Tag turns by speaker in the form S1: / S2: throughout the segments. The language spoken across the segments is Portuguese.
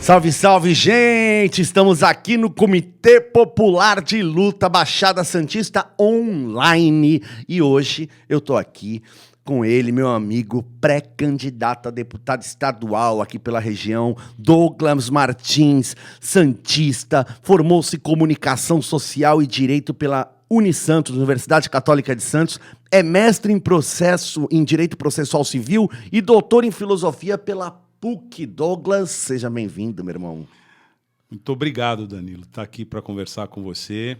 S1: Salve, salve, gente! Estamos aqui no Comitê Popular de Luta Baixada Santista Online. E hoje eu tô aqui com ele, meu amigo, pré-candidato a deputado estadual aqui pela região, Douglas Martins, santista, formou-se em Comunicação Social e Direito pela Unisantos, Universidade Católica de Santos, é mestre em Direito Processual Civil e doutor em Filosofia pela PUC. Douglas, seja bem-vindo, meu irmão.
S2: Muito obrigado, Danilo, estar aqui para conversar com você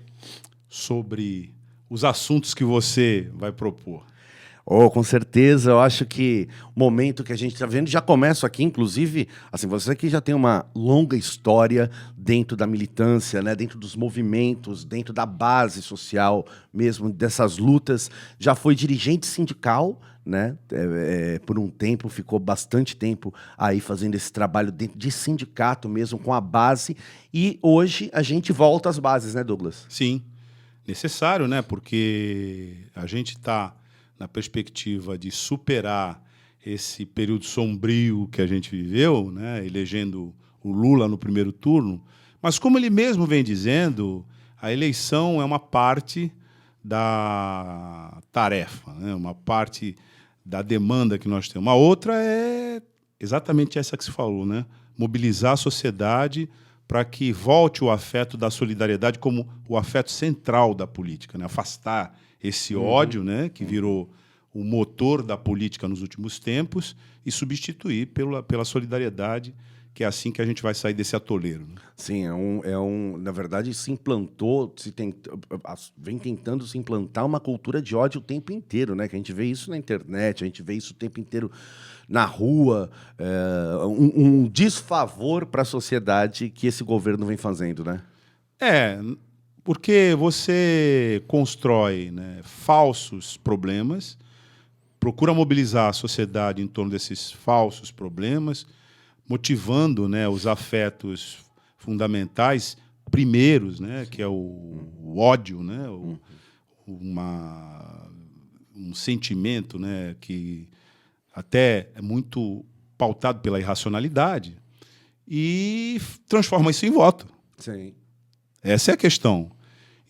S2: sobre os assuntos que você vai propor.
S1: Oh, com certeza, eu acho que o momento que a gente está vendo, já começo aqui, inclusive, assim, você aqui já tem uma longa história dentro da militância, né, dentro dos movimentos, dentro da base social mesmo, dessas lutas, já foi dirigente sindical, né, por um tempo, ficou bastante tempo aí fazendo esse trabalho dentro de sindicato mesmo, com a base, e hoje a gente volta às bases, né, Douglas?
S2: Sim, necessário, né, porque a gente está na perspectiva de superar esse período sombrio que a gente viveu, né, elegendo o Lula no primeiro turno, mas como ele mesmo vem dizendo, a eleição é uma parte da tarefa, né, uma parte da demanda que nós temos. Uma outra é exatamente essa que se falou, né, mobilizar a sociedade para que volte o afeto da solidariedade como o afeto central da política, né, afastar esse ódio, né, que virou o motor da política nos últimos tempos, e substituir pela solidariedade, que é assim que a gente vai sair desse atoleiro. Né?
S1: Sim, na verdade, se implantou, vem tentando se implantar uma cultura de ódio o tempo inteiro, né? Que a gente vê isso na internet, a gente vê isso o tempo inteiro na rua, um desfavor para a sociedade que esse governo vem fazendo, né?
S2: Porque você constrói, né, falsos problemas, procura mobilizar a sociedade em torno desses falsos problemas, motivando, né, os afetos fundamentais primeiros, né, que é o ódio, né, um sentimento, né, que até é muito pautado pela irracionalidade, e transforma isso em voto.
S1: Sim.
S2: Essa é a questão.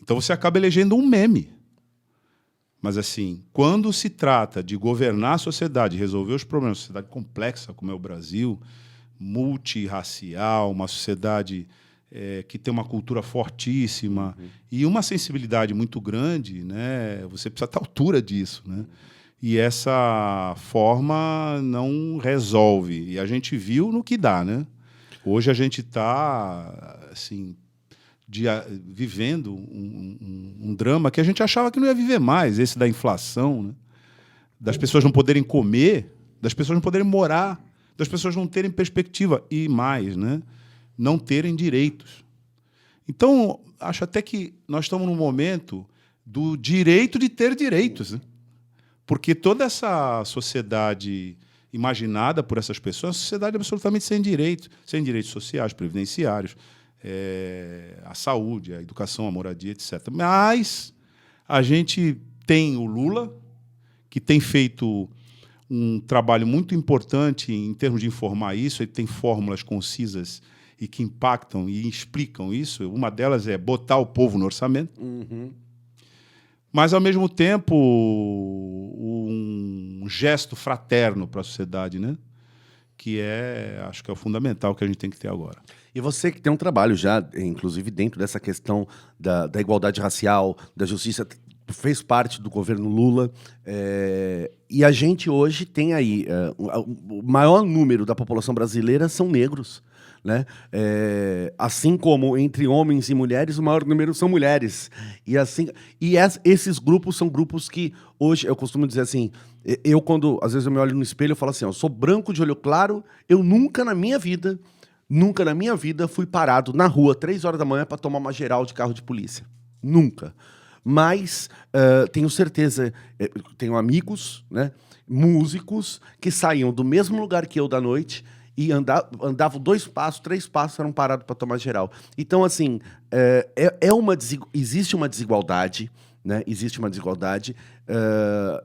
S2: Então você acaba elegendo um meme. Mas, assim, quando se trata de governar a sociedade, resolver os problemas, uma sociedade complexa como é o Brasil, multirracial, uma sociedade que tem uma cultura fortíssima e uma sensibilidade muito grande, né, você precisa estar à altura disso. Né? E essa forma não resolve. E a gente viu no que dá. Né? Hoje a gente está, assim, vivendo um drama que a gente achava que não ia viver mais, esse da inflação, né? Das pessoas não poderem comer, das pessoas não poderem morar, das pessoas não terem perspectiva e mais, né? Não terem direitos. Então, acho até que nós estamos num momento do direito de ter direitos, né? Porque toda essa sociedade imaginada por essas pessoas é uma sociedade absolutamente sem direitos sociais, previdenciários, a saúde, a educação, a moradia, etc. Mas a gente tem o Lula, que tem feito um trabalho muito importante em termos de informar isso, ele tem fórmulas concisas e que impactam e explicam isso. Uma delas é botar o povo no orçamento, mas, ao mesmo tempo, um gesto fraterno para a sociedade, né? Que acho que é o fundamental que a gente tem que ter agora.
S1: E você que tem um trabalho já, inclusive dentro dessa questão da igualdade racial, da justiça, fez parte do governo Lula, e a gente hoje tem aí, o maior número da população brasileira são negros. Né? Assim como entre homens e mulheres, o maior número são mulheres. Esses grupos são grupos que hoje, eu costumo dizer assim, quando às vezes eu me olho no espelho, eu falo assim, eu sou branco de olho claro, eu nunca na minha vida fui parado na rua 3 horas da manhã para tomar uma geral de carro de polícia. Nunca. Mas tenho certeza, tenho amigos, né, músicos, que saíam do mesmo lugar que eu da noite e andavam 2 passos, 3 passos, eram parados para tomar geral. Então, assim, existe uma desigualdade, né? Existe uma desigualdade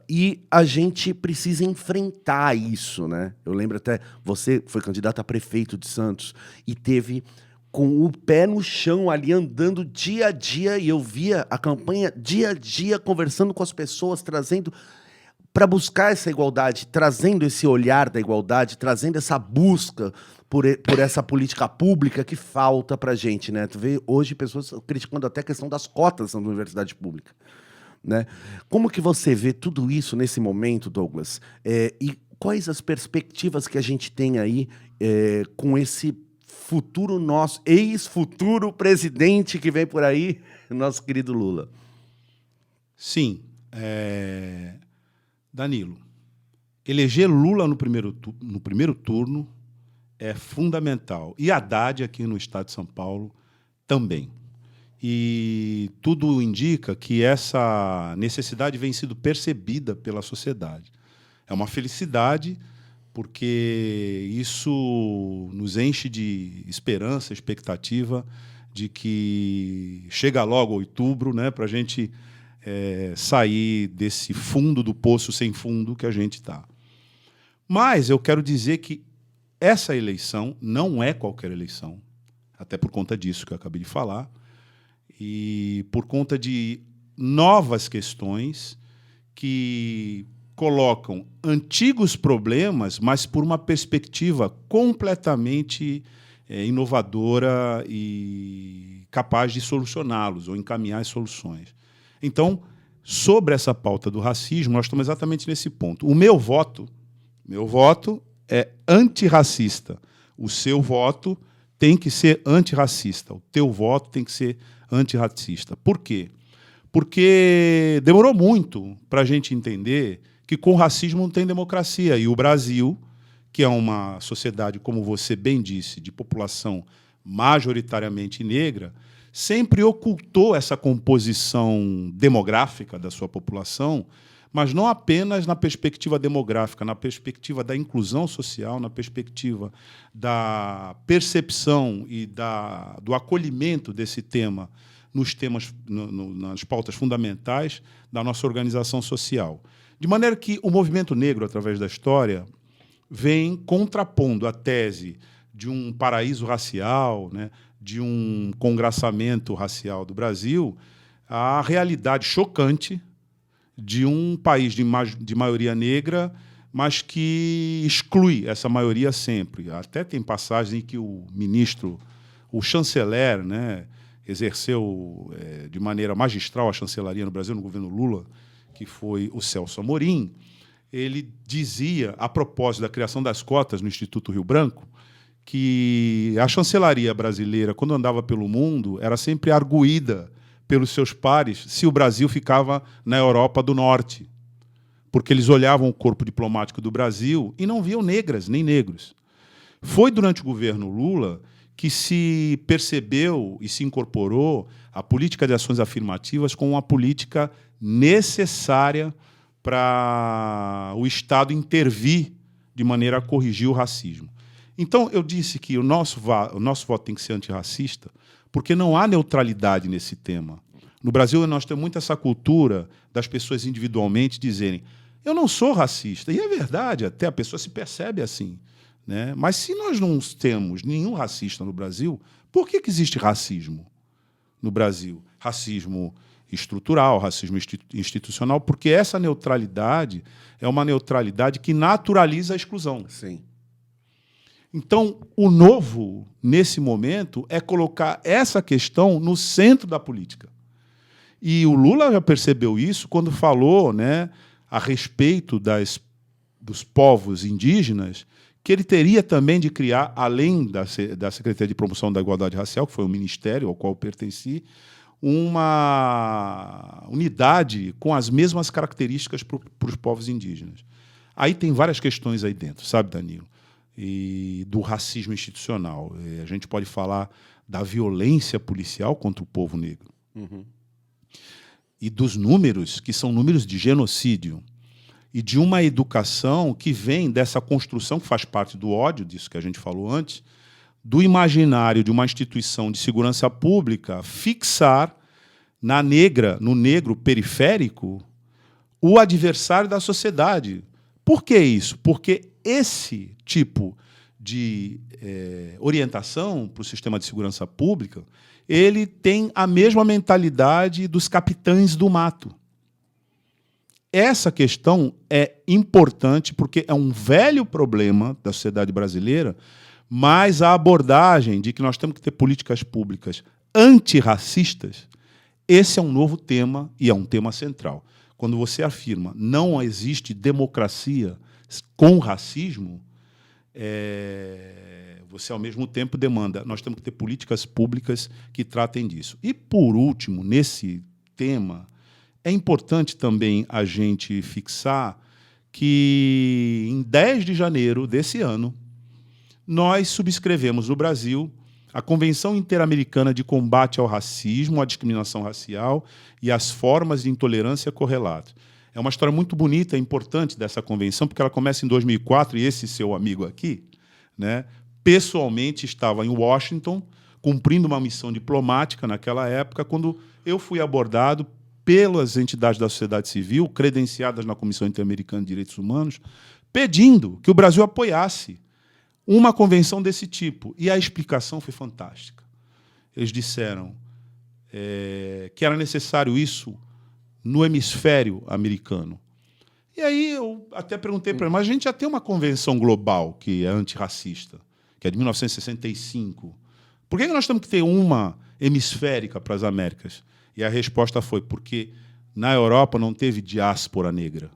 S1: e a gente precisa enfrentar isso, né? Eu lembro até, você foi candidato a prefeito de Santos e teve com o pé no chão ali, andando dia a dia, e eu via a campanha dia a dia, conversando com as pessoas, trazendo para buscar essa igualdade, trazendo esse olhar da igualdade, trazendo essa busca por essa política pública que falta para a gente, né? Tu vê hoje pessoas criticando até a questão das cotas na universidade pública, né? Como que você vê tudo isso nesse momento, Douglas? E quais as perspectivas que a gente tem aí com esse futuro nosso, ex-futuro presidente que vem por aí, nosso querido Lula?
S2: Sim. Danilo, eleger Lula no primeiro turno é fundamental. E Haddad, aqui no estado de São Paulo, também. E tudo indica que essa necessidade vem sendo percebida pela sociedade. É uma felicidade, porque isso nos enche de esperança, expectativa de que chega logo outubro, né, para a gente sair desse fundo do poço sem fundo que a gente está. Mas eu quero dizer que essa eleição não é qualquer eleição, até por conta disso que eu acabei de falar, e por conta de novas questões que colocam antigos problemas, mas por uma perspectiva completamente inovadora e capaz de solucioná-los ou encaminhar as soluções. Então, sobre essa pauta do racismo, nós estamos exatamente nesse ponto. O meu voto é antirracista. O seu voto tem que ser antirracista. O teu voto tem que ser antirracista. Por quê? Porque demorou muito para a gente entender que com racismo não tem democracia. E o Brasil, que é uma sociedade, como você bem disse, de população majoritariamente negra, sempre ocultou essa composição demográfica da sua população, mas não apenas na perspectiva demográfica, na perspectiva da inclusão social, na perspectiva da percepção e do acolhimento desse tema nas pautas fundamentais da nossa organização social. De maneira que o movimento negro, através da história, vem contrapondo a tese de um paraíso racial, né, de um congraçamento racial do Brasil, à realidade chocante de um país de maioria negra, mas que exclui essa maioria sempre. Até tem passagens em que o ministro, o chanceler, né, exerceu de maneira magistral a chancelaria no Brasil, no governo Lula, que foi o Celso Amorim. Ele dizia, a propósito da criação das cotas no Instituto Rio Branco, que a chancelaria brasileira, quando andava pelo mundo, era sempre arguída pelos seus pares se o Brasil ficava na Europa do Norte, porque eles olhavam o corpo diplomático do Brasil e não viam negras nem negros. Foi durante o governo Lula que se percebeu e se incorporou a política de ações afirmativas como uma política necessária para o Estado intervir de maneira a corrigir o racismo. Então, eu disse que o nosso voto tem que ser antirracista, porque não há neutralidade nesse tema. No Brasil, nós temos muito essa cultura das pessoas individualmente dizerem eu não sou racista. E é verdade, até a pessoa se percebe assim, né? Mas se nós não temos nenhum racista no Brasil, por que existe racismo no Brasil? Racismo estrutural, racismo institucional, porque essa neutralidade é uma neutralidade que naturaliza a exclusão.
S1: Sim.
S2: Então, o novo, nesse momento, é colocar essa questão no centro da política. E o Lula já percebeu isso quando falou, né, a respeito dos povos indígenas, que ele teria também de criar, além da Secretaria de Promoção da Igualdade Racial, que foi o ministério ao qual eu pertenci, uma unidade com as mesmas características para os povos indígenas. Aí tem várias questões aí dentro, sabe, Danilo? E do racismo institucional. A gente pode falar da violência policial contra o povo negro.
S1: Uhum.
S2: E dos números, que são números de genocídio. E de uma educação que vem dessa construção, que faz parte do ódio, disso que a gente falou antes, do imaginário de uma instituição de segurança pública fixar no negro periférico, o adversário da sociedade. Por que isso? Porque esse tipo de orientação para o sistema de segurança pública, ele tem a mesma mentalidade dos capitães do mato. Essa questão é importante porque é um velho problema da sociedade brasileira, mas a abordagem de que nós temos que ter políticas públicas antirracistas, esse é um novo tema e é um tema central. Quando você afirma não existe democracia com racismo, você, ao mesmo tempo, demanda nós temos que ter políticas públicas que tratem disso. E, por último, nesse tema, é importante também a gente fixar que, em 10 de janeiro desse ano, nós subscrevemos no Brasil a Convenção Interamericana de Combate ao Racismo, à Discriminação Racial e às Formas de Intolerância Correlatas. É uma história muito bonita e importante dessa convenção, porque ela começa em 2004, e esse seu amigo aqui, né, pessoalmente estava em Washington, cumprindo uma missão diplomática naquela época, quando eu fui abordado pelas entidades da sociedade civil, credenciadas na Comissão Interamericana de Direitos Humanos, pedindo que o Brasil apoiasse uma convenção desse tipo. E a explicação foi fantástica. Eles disseram que era necessário isso no hemisfério americano. E aí eu até perguntei para ele, mas a gente já tem uma convenção global que é antirracista, que é de 1965. Por que nós temos que ter uma hemisférica para as Américas? E a resposta foi porque na Europa não teve diáspora negra.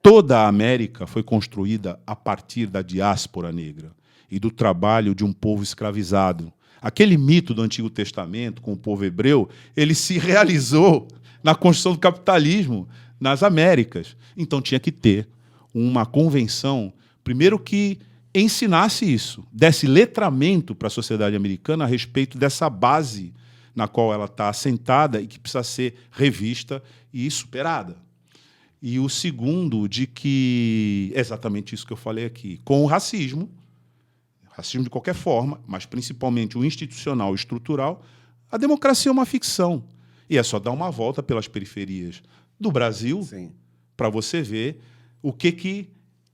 S2: Toda a América foi construída a partir da diáspora negra e do trabalho de um povo escravizado. Aquele mito do Antigo Testamento com o povo hebreu, ele se realizou na construção do capitalismo nas Américas. Então tinha que ter uma convenção, primeiro, que ensinasse isso, desse letramento para a sociedade americana a respeito dessa base na qual ela está assentada e que precisa ser revista e superada. E o segundo, de que, exatamente isso que eu falei aqui, com o racismo de qualquer forma, mas principalmente o institucional e estrutural, a democracia é uma ficção. E é só dar uma volta pelas periferias do Brasil para você ver o que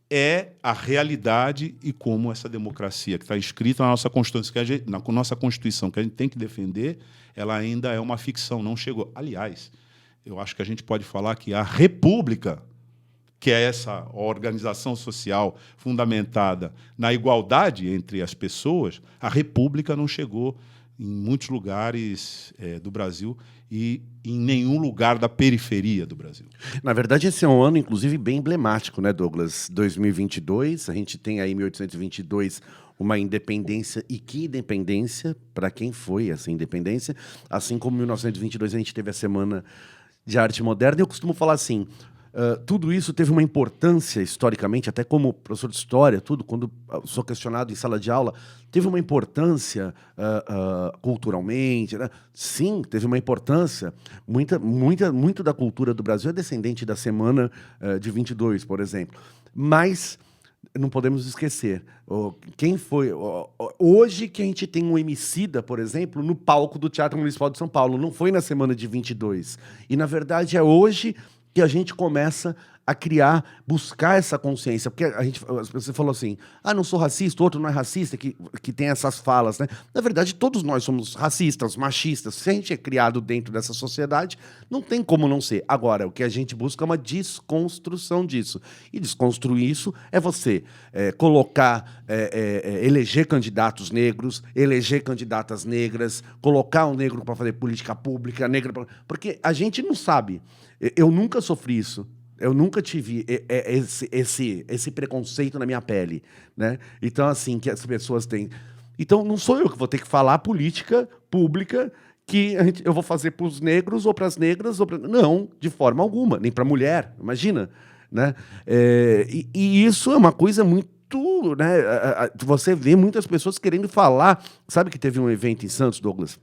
S2: é a realidade e como essa democracia, que está escrita na nossa Constituição, na nossa Constituição, que a gente tem que defender, ela ainda é uma ficção, não chegou. Aliás, eu acho que a gente pode falar que a República, que é essa organização social fundamentada na igualdade entre as pessoas, a República não chegou em muitos lugares do Brasil e em nenhum lugar da periferia do Brasil.
S1: Na verdade, esse é um ano, inclusive, bem emblemático, né, Douglas? 2022, a gente tem aí, 1822, uma independência, e que independência, para quem foi essa independência, assim como em 1922 a gente teve a Semana de Arte Moderna. Eu costumo falar assim, tudo isso teve uma importância historicamente, até como professor de história, quando sou questionado em sala de aula, teve uma importância culturalmente, né? Sim, teve uma importância. Muito da cultura do Brasil é descendente da Semana de 22, por exemplo. Mas não podemos esquecer, quem foi... Hoje que a gente tem um Emicida, por exemplo, no palco do Teatro Municipal de São Paulo, não foi na Semana de 22. E, na verdade, é hoje que a gente começa a criar, buscar essa consciência. Porque você falou assim, não sou racista, o outro não é racista, que tem essas falas, né? Na verdade, todos nós somos racistas, machistas. Se a gente é criado dentro dessa sociedade, não tem como não ser. Agora, o que a gente busca é uma desconstrução disso. E desconstruir isso é você colocar, eleger candidatos negros, eleger candidatas negras, colocar um negro para fazer política pública, porque a gente não sabe. Eu nunca sofri isso. Eu nunca tive esse preconceito na minha pele, né? Então, assim, que as pessoas têm... Então, não sou eu que vou ter que falar política pública que eu vou fazer para os negros ou para as negras. Não, de forma alguma. Nem para a mulher, imagina. Né? E isso é uma coisa muito... Né? Você vê muitas pessoas querendo falar... Sabe que teve um evento em Santos, Douglas,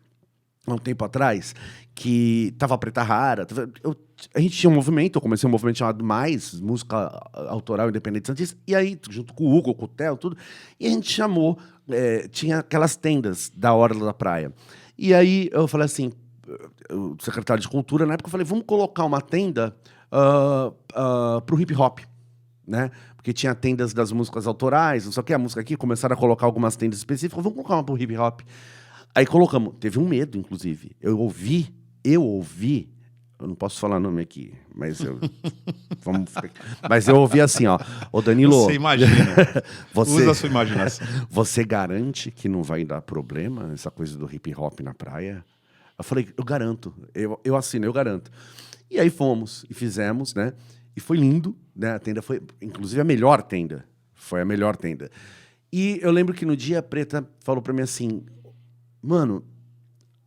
S1: há um tempo atrás, que estava Preta Rara. A gente tinha um movimento, eu comecei um movimento chamado Mais, Música Autoral Independente Santista, e aí, junto com o Hugo, com o Theo, tudo, e a gente chamou, tinha aquelas tendas da Orla da Praia. E aí eu falei assim, o secretário de Cultura, na época, eu falei, vamos colocar uma tenda pro hip hop, né? Porque tinha tendas das músicas autorais, não sei o que, a música aqui, começaram a colocar algumas tendas específicas, vamos colocar uma pro hip hop. Aí colocamos, teve um medo, inclusive. Eu ouvi, eu não posso falar nome aqui, mas mas eu ouvi assim, ó, ô Danilo...
S2: Você imagina, usa a sua imaginação.
S1: Você garante que não vai dar problema essa coisa do hip hop na praia? Eu falei, eu garanto, eu assino, eu garanto. E aí fomos e fizemos, né? E foi lindo, né? A tenda foi, inclusive, a melhor tenda. Foi a melhor tenda. E eu lembro que no dia a Preta falou pra mim assim, mano,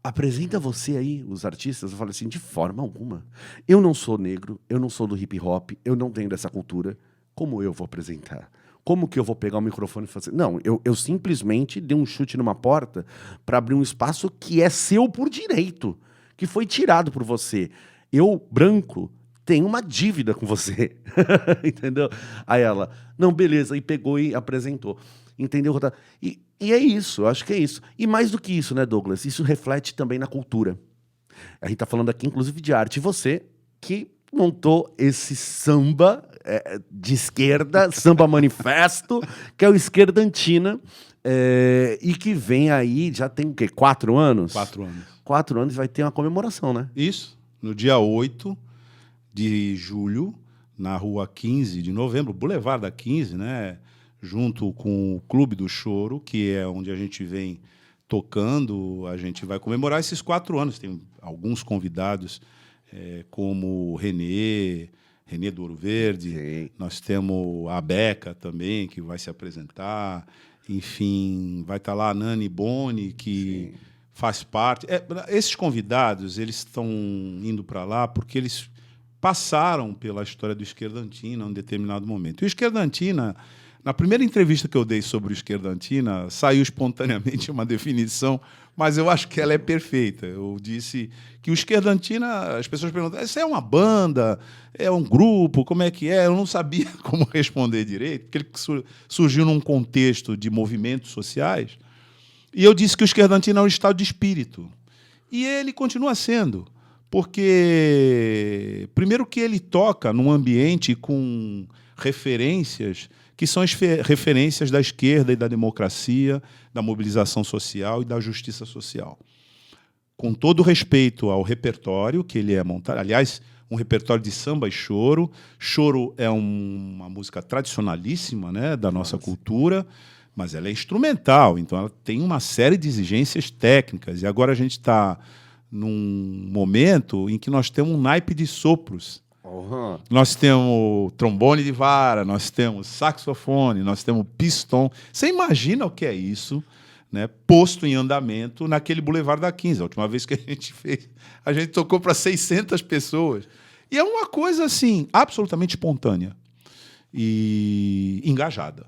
S1: apresenta você aí, os artistas. Eu falei assim, de forma alguma. Eu não sou negro, eu não sou do hip hop, eu não tenho dessa cultura. Como eu vou apresentar? Como que eu vou pegar o microfone e fazer... Não, eu simplesmente dei um chute numa porta para abrir um espaço que é seu por direito, que foi tirado por você. Eu, branco, tenho uma dívida com você. Entendeu? Aí ela, não, beleza, e pegou e apresentou. Entendeu? E é isso, eu acho que é isso. E mais do que isso, né, Douglas? Isso reflete também na cultura. A gente tá falando aqui, inclusive, de arte. E você, que montou esse samba de esquerda, samba manifesto, que é o Esquerdantina, e que vem aí, já tem o quê? 4 anos?
S2: 4 anos.
S1: 4 anos vai ter uma comemoração, né?
S2: Isso, no dia 8 de julho, na rua 15 de novembro, Boulevard da 15, né? Junto com o Clube do Choro, que é onde a gente vem tocando, a gente vai comemorar esses 4 anos. Tem alguns convidados, como o Renê do Ouro Verde. Sim. Nós temos a Beca também, que vai se apresentar. Enfim, vai estar lá a Nani Boni, que Sim. faz parte. Esses convidados, eles estão indo para lá porque eles passaram pela história do Esquerdantina em um determinado momento. E o Esquerdantina... Na primeira entrevista que eu dei sobre o Esquerdantina, saiu espontaneamente uma definição, mas eu acho que ela é perfeita. Eu disse que o Esquerdantina, as pessoas perguntam, isso é uma banda, é um grupo, como é que é? Eu não sabia como responder direito, porque ele surgiu num contexto de movimentos sociais, e eu disse que o Esquerdantina é um estado de espírito. E ele continua sendo, porque, primeiro que ele toca num ambiente com referências que são as referências da esquerda e da democracia, da mobilização social e da justiça social. Com todo respeito ao repertório que ele é montado, aliás, um repertório de samba e choro. Choro é uma música tradicionalíssima, né, da nossa cultura, mas ela é instrumental, então ela tem uma série de exigências técnicas. E agora a gente está num momento em que nós temos um naipe de sopros. Uhum. Nós temos trombone de vara, nós temos saxofone, nós temos pistão. Você imagina o que é isso, né, posto em andamento naquele Boulevard da 15. A última vez que a gente fez, a gente tocou para 600 pessoas. E é uma coisa assim, absolutamente espontânea e engajada.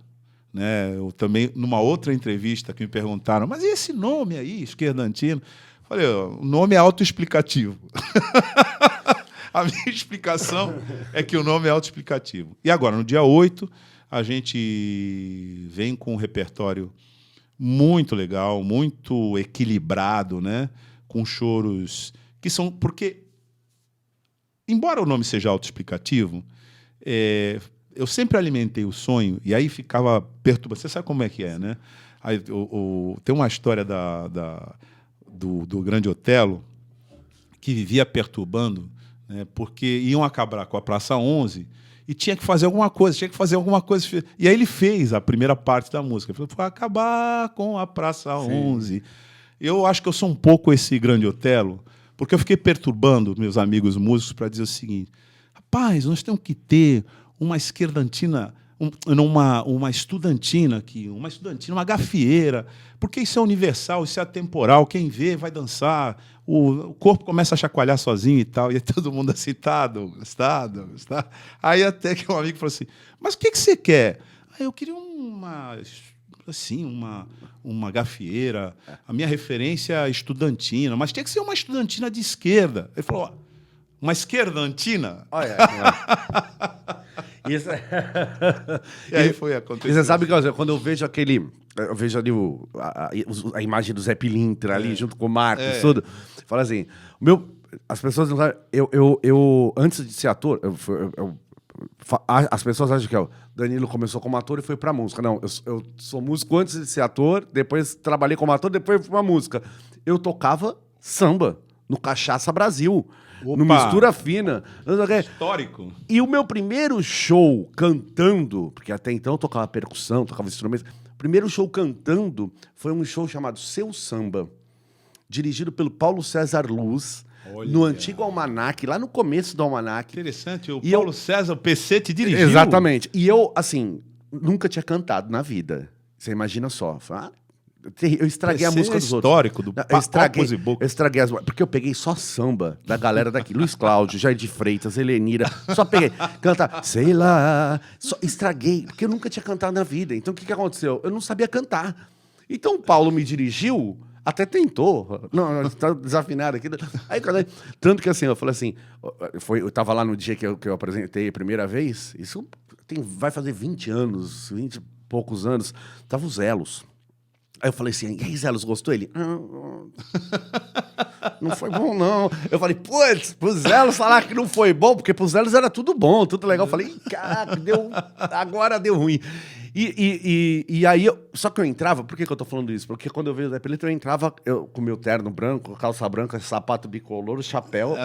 S2: Né? Eu também, numa outra entrevista que me perguntaram, mas e esse nome aí, Esquerdantina? Falei, o nome é autoexplicativo. A minha explicação é que o nome é autoexplicativo. E agora, no dia 8, a gente vem com um repertório muito legal, muito equilibrado, né? Com choros que são... Porque, embora o nome seja autoexplicativo, eu sempre alimentei o sonho, e aí ficava perturbado. Você sabe como é que é, né? Aí, tem uma história do Grande Otelo que vivia perturbando, porque iam acabar com a Praça 11 e tinha que fazer alguma coisa. E aí ele fez a primeira parte da música. Ele falou, foi acabar com a Praça 11. Sim. Eu acho que eu sou um pouco esse Grande Otelo, porque eu fiquei perturbando meus amigos músicos para dizer o seguinte, rapaz, nós temos que ter uma esquerdantina, uma estudantina aqui, uma gafieira, porque isso é universal, isso é atemporal, quem vê vai dançar, o corpo começa a chacoalhar sozinho e tal, e todo mundo assim, tá, Douglas. Aí até que um amigo falou assim, mas o que você quer? Aí eu queria uma gafieira, a minha referência é estudantina, mas tinha que ser uma estudantina de esquerda. Ele falou, uma esquerdantina?
S1: Olha. Isso
S2: E aí foi acontecer.
S1: E você sabe que quando eu vejo aquele... Eu vejo ali a imagem do Zé Pilintra ali, junto com o Marcos, tudo. Fala assim, as pessoas não sabem... Eu antes de ser ator, as pessoas acham que o Danilo começou como ator e foi pra música. Não, eu sou músico antes de ser ator, depois trabalhei como ator, depois fui pra música. Eu tocava samba no Cachaça Brasil, no Mistura Fina.
S2: Histórico.
S1: E o meu primeiro show cantando, porque até então eu tocava percussão, tocava instrumentos, o primeiro show cantando foi um show chamado Seu Samba, dirigido pelo Paulo César Luz, no antigo Almanac, lá no começo do Almanac.
S2: Interessante, o Paulo César, o PC te dirigiu.
S1: Exatamente. E eu, assim, nunca tinha cantado na vida. Você imagina só. Eu estraguei a música dos outros.
S2: Histórico do
S1: Eu estraguei as... Porque eu peguei só samba da galera daqui. Luiz Cláudio, Jair de Freitas, Helenira. Só peguei. Cantar, sei lá. Só estraguei, porque eu nunca tinha cantado na vida. Então, o que aconteceu? Eu não sabia cantar. Então, o Paulo me dirigiu... Até tentou. Não, está desafinado aqui. Aí, tanto que assim, eu falei assim, eu estava lá no dia que eu apresentei a primeira vez, isso vai fazer 20 anos, 20 e poucos anos, tava o Zelos. Aí eu falei assim, e aí, Zelos, gostou? Ele, não foi bom, não. Eu falei, putz, pro Zelos falar que não foi bom, porque pro Zelos era tudo bom, tudo legal. Eu falei, caraca, agora deu ruim. E aí, só que eu entrava, por que eu tô falando isso? Porque quando eu veio o Zé Pilintra, eu entrava com meu terno branco, calça branca, sapato bicolor, chapéu,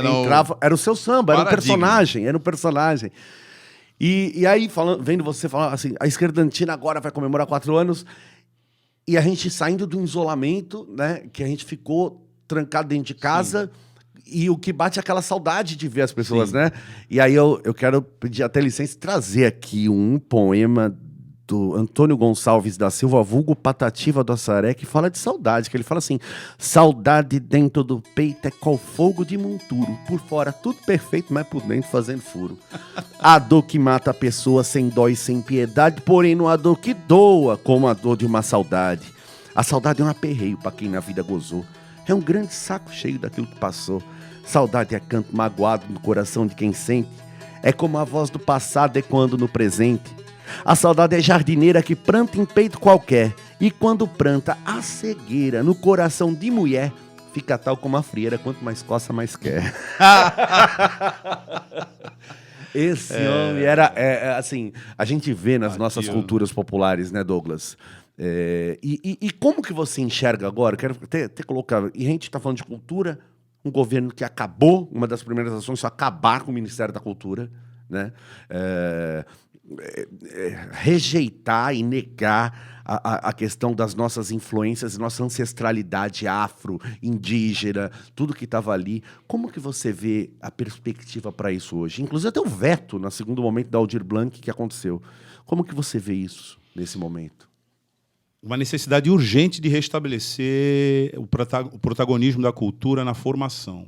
S1: era o Seu Samba, era um personagem. E aí, vendo você falar assim, a Esquerdantina agora vai comemorar 4 anos, e a gente saindo do isolamento, né, que a gente ficou trancado dentro de casa, e o que bate é aquela saudade de ver as pessoas, né? E aí eu quero pedir até licença e trazer aqui um poema do Antônio Gonçalves da Silva, vulgo Patativa do Assaré, que fala de saudade, que ele fala assim, saudade dentro do peito é qual fogo de monturo, por fora tudo perfeito, mas por dentro fazendo furo. A dor que mata a pessoa sem dó e sem piedade, porém não há dor que doa como a dor de uma saudade. A saudade é um aperreio pra quem na vida gozou, é um grande saco cheio daquilo que passou. Saudade é canto magoado no coração de quem sente, é como a voz do passado ecoando no presente. A saudade é jardineira que planta em peito qualquer, e quando planta a cegueira no coração de mulher, fica tal como a frieira, quanto mais coça, mais quer. Esse homem era, assim, a gente vê nas nossas culturas populares, né, Douglas? E como que você enxerga agora? Quero até colocar, e a gente está falando de cultura, um governo que acabou, uma das primeiras ações foi acabar com o Ministério da Cultura, né? Rejeitar e negar a questão das nossas influências, nossa ancestralidade afro, indígena, tudo que estava ali. Como que você vê a perspectiva para isso hoje? Inclusive até o veto, no segundo momento da Aldir Blanc, que aconteceu. Como que você vê isso nesse momento?
S2: Uma necessidade urgente de restabelecer o protagonismo da cultura na formação.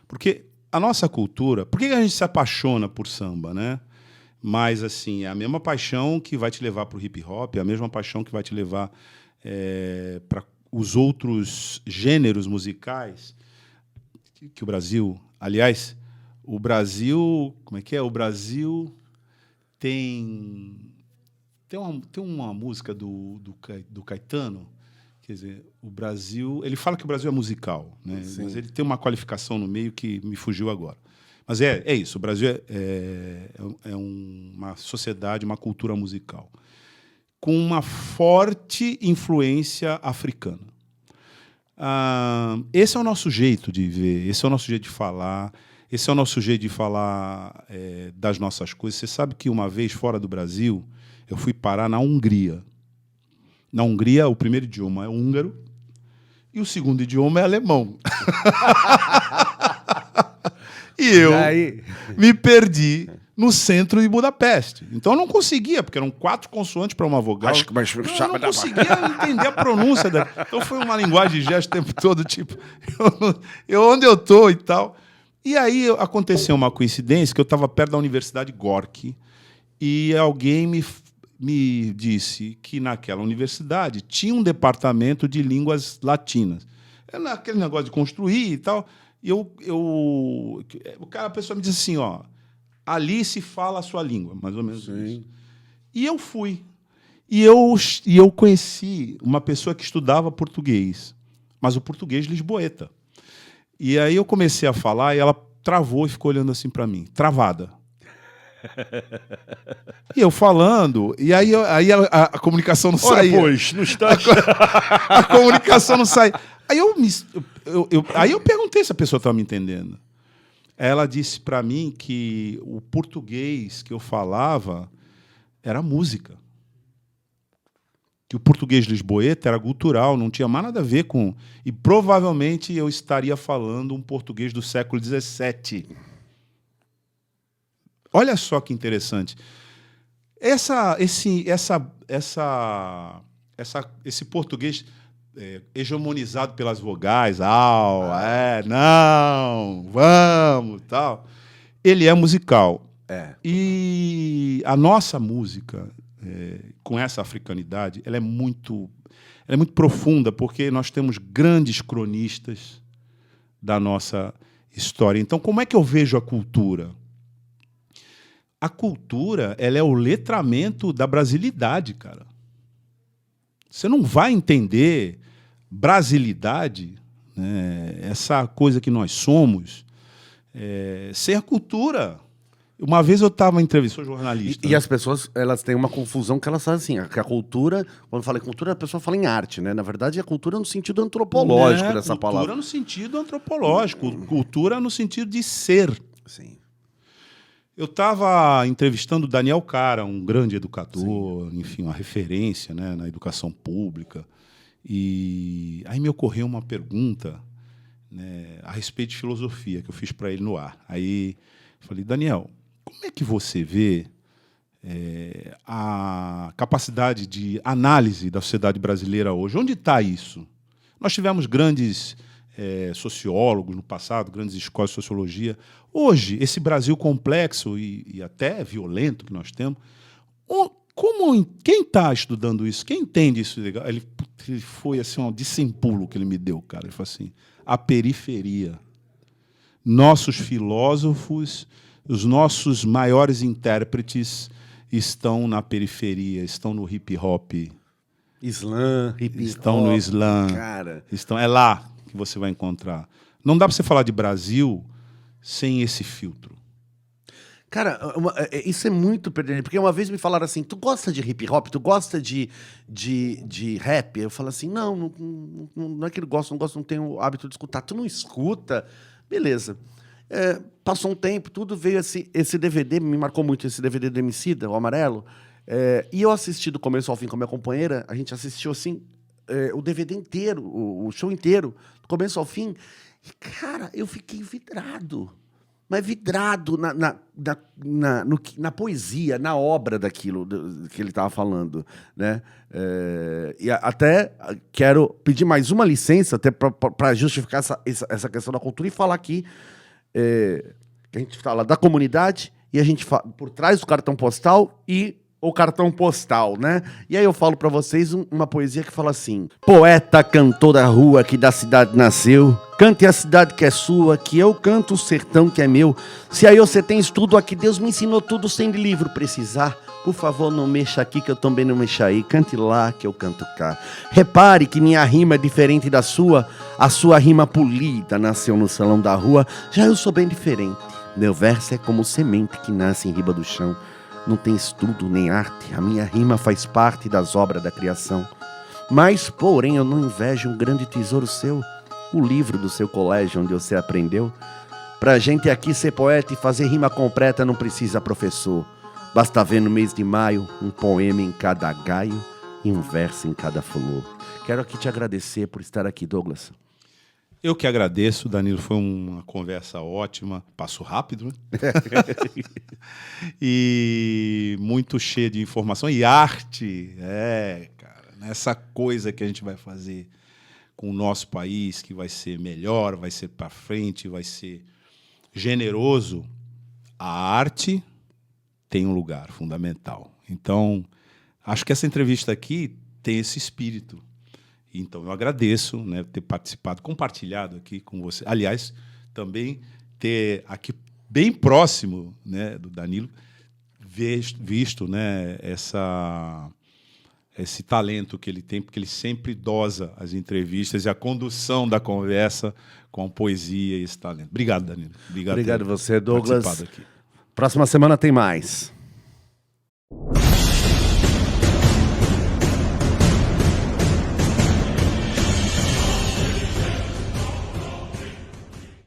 S2: Porque a nossa cultura... Por que a gente se apaixona por samba, né? Mas, assim, é a mesma paixão que vai te levar para o hip-hop, é a mesma paixão que vai te levar para os outros gêneros musicais que o Brasil... Aliás, o Brasil... Como é que é? O Brasil tem uma música do Caetano, quer dizer, o Brasil... Ele fala que o Brasil é musical, né? Mas ele tem uma qualificação no meio que me fugiu agora. Mas é isso, o Brasil é uma sociedade, uma cultura musical, com uma forte influência africana. Esse é o nosso jeito de ver, esse é o nosso jeito de falar, esse é o nosso jeito de falar das nossas coisas. Você sabe que uma vez, fora do Brasil, eu fui parar na Hungria. Na Hungria, o primeiro idioma é húngaro e o segundo idioma é alemão. E eu me perdi no centro de Budapeste. Então eu não conseguia, porque eram 4 consoantes para uma vogal. Eu não conseguia entender a pronúncia. Então foi uma linguagem de gesto o tempo todo, tipo, onde eu estou e tal. E aí aconteceu uma coincidência que eu estava perto da Universidade Gorki e alguém me disse que naquela universidade tinha um departamento de línguas latinas. Era aquele negócio de construir e tal. E a pessoa me disse assim, ó, Ali se fala a sua língua, mais ou menos
S1: Sim.
S2: isso. E eu fui. E eu conheci uma pessoa que estudava português, mas o português lisboeta. E aí eu comecei a falar e ela travou e ficou olhando assim para mim, travada. E eu falando, e aí a comunicação não saía.
S1: Pois, não está...
S2: A comunicação não sai. Aí eu perguntei se a pessoa estava me entendendo. Ela disse para mim que o português que eu falava era música. Que o português lisboeta era cultural, não tinha mais nada a ver com... E provavelmente eu estaria falando um português do século XVII. Olha só que interessante. Esse português hegemonizado pelas vogais, não, vamos, tal, ele é musical. E a nossa música, com essa africanidade, ela é muito profunda, porque nós temos grandes cronistas da nossa história. Então, como é que eu vejo a cultura? A cultura, ela é o letramento da brasilidade, cara. Você não vai entender brasilidade, né, essa coisa que nós somos, sem a cultura. Uma vez eu estava entrevistando um jornalista.
S1: E as pessoas, elas têm uma confusão que elas fazem assim, que a cultura, quando fala em cultura, a pessoa fala em arte, né? Na verdade, a cultura é no sentido antropológico dessa palavra.
S2: Cultura no sentido antropológico, cultura no sentido de ser.
S1: Sim.
S2: Eu estava entrevistando o Daniel Cara, um grande educador, enfim, uma referência, né, na educação pública. E aí me ocorreu uma pergunta, né, a respeito de filosofia, que eu fiz para ele no ar. Aí eu falei, Daniel, como é que você vê a capacidade de análise da sociedade brasileira hoje? Onde está isso? Nós tivemos grandes sociólogos no passado, grandes escolas de sociologia. Hoje, esse Brasil complexo e até violento que nós temos, quem está estudando isso? Quem entende isso legal? Ele foi assim, um discípulo que ele me deu, cara. Ele falou assim, a periferia. Nossos filósofos, os nossos maiores intérpretes estão na periferia, estão no hip-hop.
S1: Islã, hip-hop.
S2: Estão no Islã.
S1: Cara.
S2: É lá que você vai encontrar. Não dá para você falar de Brasil sem esse filtro.
S1: Cara, isso é muito pertinente, porque uma vez me falaram assim, tu gosta de hip hop, tu gosta de rap? Eu falo assim, não é que eu gosto, não tenho o hábito de escutar. Tu não escuta? Beleza. Passou um tempo, tudo veio esse DVD, me marcou muito esse DVD do Emicida, o amarelo, e eu assisti do começo ao fim com a minha companheira, a gente assistiu assim, o DVD inteiro, o show inteiro, do começo ao fim, e, cara, eu fiquei vidrado. Mas vidrado na poesia, na obra daquilo que ele estava falando, né? E até quero pedir mais uma licença até para justificar essa questão da cultura e falar aqui que a gente fala da comunidade e a gente fala por trás do cartão postal e o cartão postal, né? E aí eu falo para vocês uma poesia que fala assim: poeta, cantor da rua que da cidade nasceu, cante a cidade que é sua, que eu canto o sertão que é meu. Se aí você tem estudo, aqui Deus me ensinou tudo sem de livro precisar. Por favor, não mexa aqui que eu também não mexo aí. Cante lá que eu canto cá. Repare que minha rima é diferente da sua. A sua rima polida nasceu no salão da rua. Já eu sou bem diferente. Meu verso é como semente que nasce em riba do chão. Não tem estudo nem arte, a minha rima faz parte das obras da criação. Mas, porém, eu não invejo um grande tesouro seu, o livro do seu colégio onde você aprendeu. Pra gente aqui ser poeta e fazer rima completa não precisa professor. Basta ver no mês de maio um poema em cada gaio e um verso em cada flor. Quero aqui te agradecer por estar aqui, Douglas.
S2: Eu que agradeço, Danilo, foi uma conversa ótima, passou rápido, né? E muito cheia de informação e arte, cara, essa coisa que a gente vai fazer com o nosso país, que vai ser melhor, vai ser para frente, vai ser generoso. A arte tem um lugar fundamental. Então, acho que essa entrevista aqui tem esse espírito. Então, eu agradeço, né, ter participado, compartilhado aqui com você. Aliás, também ter aqui bem próximo, né, do Danilo, visto, né, esse talento que ele tem, porque ele sempre dosa as entrevistas e a condução da conversa com poesia e esse talento. Obrigado, Danilo.
S1: Obrigado
S2: por
S1: você, Douglas.
S2: participado aqui.
S1: Próxima semana tem mais.